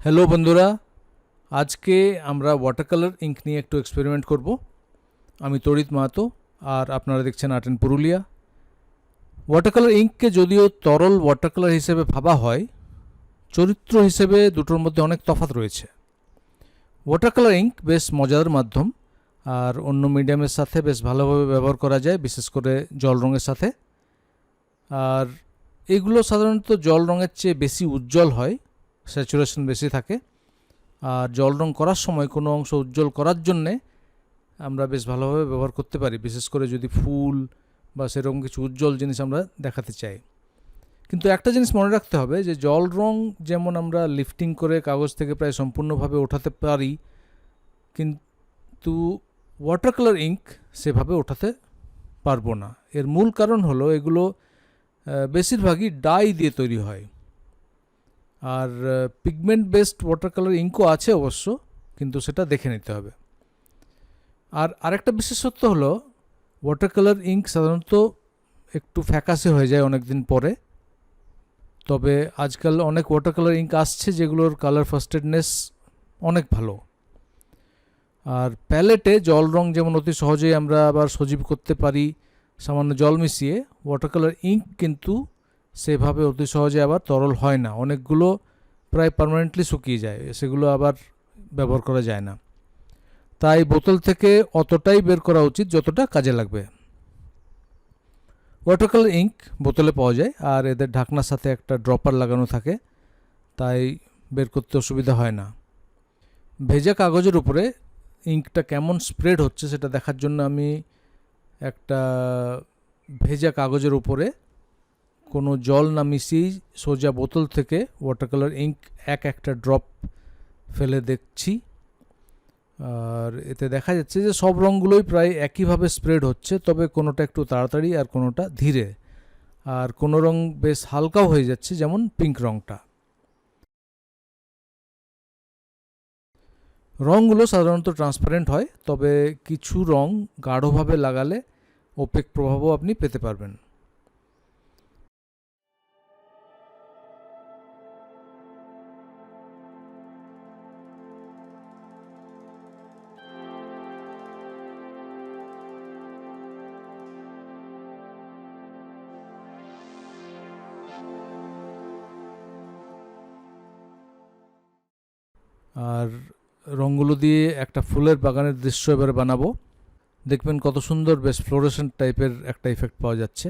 Hello বন্ধুরা, আজকে আমরা ওয়াটার কালার ইঙ্ক নিয়ে একটু এক্সপেরিমেন্ট করব। আমি তড়িৎ মাহাতো আর আপনারা দেখছেন art and Purulia. Water colour ইঙ্ককে যদিও তরল ওয়াটার কালার হিসেবে ভাবা হয়, চরিত্র হিসেবে দুটোর মধ্যে অনেক তফাৎ রয়েছে। ওয়াটার কালার ইঙ্ক বেশ মজাদার মাধ্যম আর অন্য মিডিয়ামের সাথে বেশ ভালোভাবে ব্যবহার করা যায়, বিশেষ করে জল রঙের সাথে। আর এগুলো সাধারণত জল রঙের চেয়ে বেশি উজ্জ্বল হয়, স্যাচুরেশন বেশি থাকে। আর জল রং করার সময় কোনো অংশ উজ্জ্বল করার জন্যে আমরা বেশ ভালোভাবে ব্যবহার করতে পারি, বিশেষ করে যদি ফুল বা সেরকম কিছু উজ্জ্বল জিনিস আমরা দেখাতে চাই। কিন্তু একটা জিনিস মনে রাখতে হবে যে জল রং যেমন আমরা লিফটিং করে কাগজ থেকে প্রায় সম্পূর্ণভাবে ওঠাতে পারি, কিন্তু ওয়াটার কালার ইঙ্ক সেভাবে ওঠাতে পারবো না। এর মূল কারণ হলো এগুলো বেশিরভাগই ডাই দিয়ে তৈরি হয়। আর পিগমেন্ট বেসড ওয়াটার কালার ইঙ্কও আছে অবশ্য, কিন্তু সেটা দেখে নিতে হবে। আর আরেকটা বিশেষত্ব হলো ওয়াটার কালার ইঙ্ক সাধারণত একটু ফ্যাকাশে হয়ে যায় অনেক দিন পরে। তবে আজকাল অনেক ওয়াটার কালার ইঙ্ক আসছে যেগুলোর কালার ফাস্টেডনেস অনেক ভালো। আর প্যালেটে জল রং যেমন অতি সহজেই আমরা আবার সজীব করতে পারি সামান্য জল মিশিয়ে, ওয়াটার কালার ইঙ্ক কিন্তু সেভাবে অতি সহজে আবার তরল হয় না। অনেকগুলো প্রায় পার্মানেন্টলি শুকিয়ে যায়, সেগুলো আবার ব্যবহার করা যায় না। তাই বোতল থেকে অতটাই বের করা উচিত যতটা কাজে লাগবে। ওয়াটার কালার ইঙ্ক বোতলে পাওয়া যায় আর এদের ঢাকনার সাথে একটা ড্রপার লাগানো থাকে, তাই বের করতে অসুবিধা হয় না। ভেজা কাগজের উপরে ইঙ্কটা কেমন স্প্রেড হচ্ছে সেটা দেখার জন্য আমি একটা ভেজা কাগজের উপরে কোনো জল না মিশিয়েই সোজা বোতল থেকে ওয়াটার কালার ইঙ্ক একটা ড্রপ ফেলে দেখছি। আর এতে দেখা যাচ্ছে যে সব রঙগুলোই প্রায় একইভাবে স্প্রেড হচ্ছে, তবে কোনোটা একটু তাড়াতাড়ি আর কোনোটা ধীরে। আর কোনো রং বেশ হালকাও হয়ে যাচ্ছে, যেমন পিঙ্ক রঙটা। রঙগুলো সাধারণত ট্রান্সপারেন্ট হয়, তবে কিছু রং গাঢ়ভাবে লাগালে ওপেক প্রভাবও আপনি পেতে পারবেন। আর রঙগুলো দিয়ে একটা ফুলের বাগানের দৃশ্য এবারে বানাবো। দেখবেন কত সুন্দর, বেশ ফ্লোরেসেন্ট টাইপের একটা ইফেক্ট পাওয়া যাচ্ছে।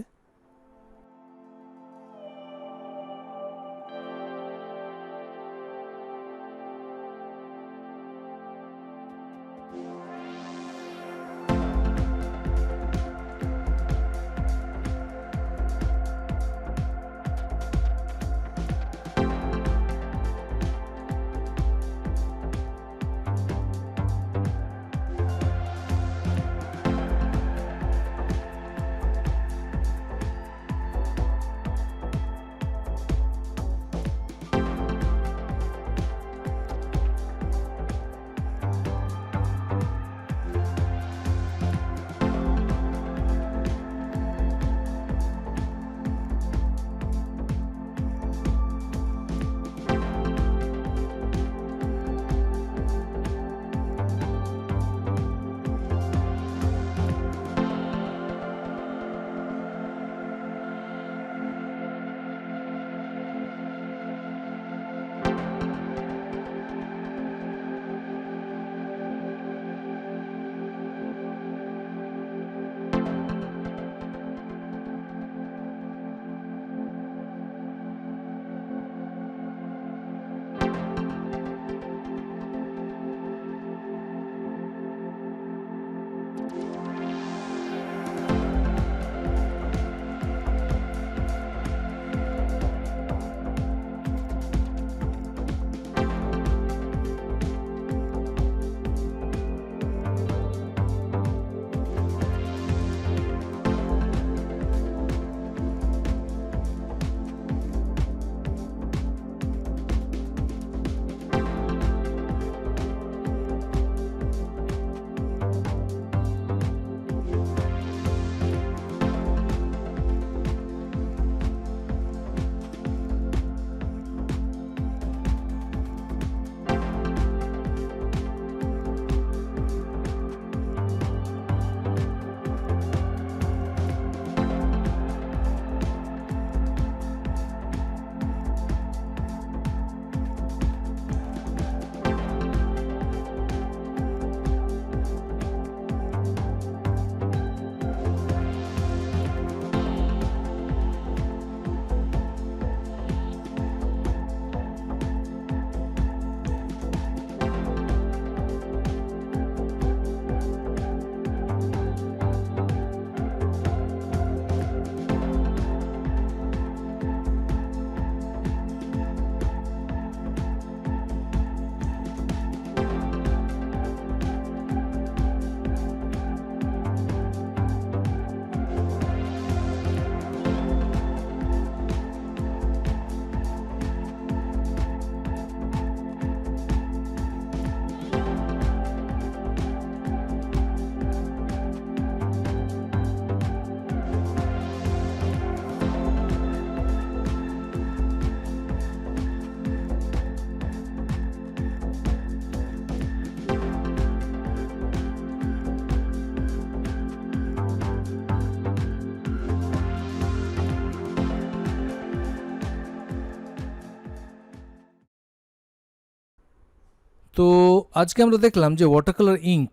তো আজকে আমরা দেখলাম যে ওয়াটার কালার ইঙ্ক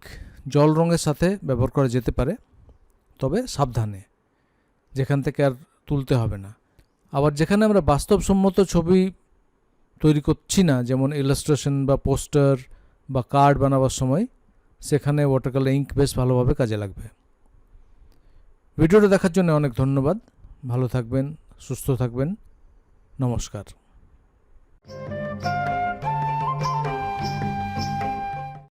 জল রঙের সাথে ব্যবহার করা যেতে পারে, তবে সাবধানে, যেখান থেকে আর তুলতে হবে না। আবার যেখানে আমরা বাস্তবসম্মত ছবি তৈরি করছি না, যেমন ইলাস্ট্রেশন বা পোস্টার বা কার্ড বানাবার সময়, সেখানে ওয়াটার কালার ইঙ্ক বেশ ভালোভাবে কাজে লাগবে। ভিডিওটা দেখার জন্য অনেক ধন্যবাদ। ভালো থাকবেন, সুস্থ থাকবেন। নমস্কার।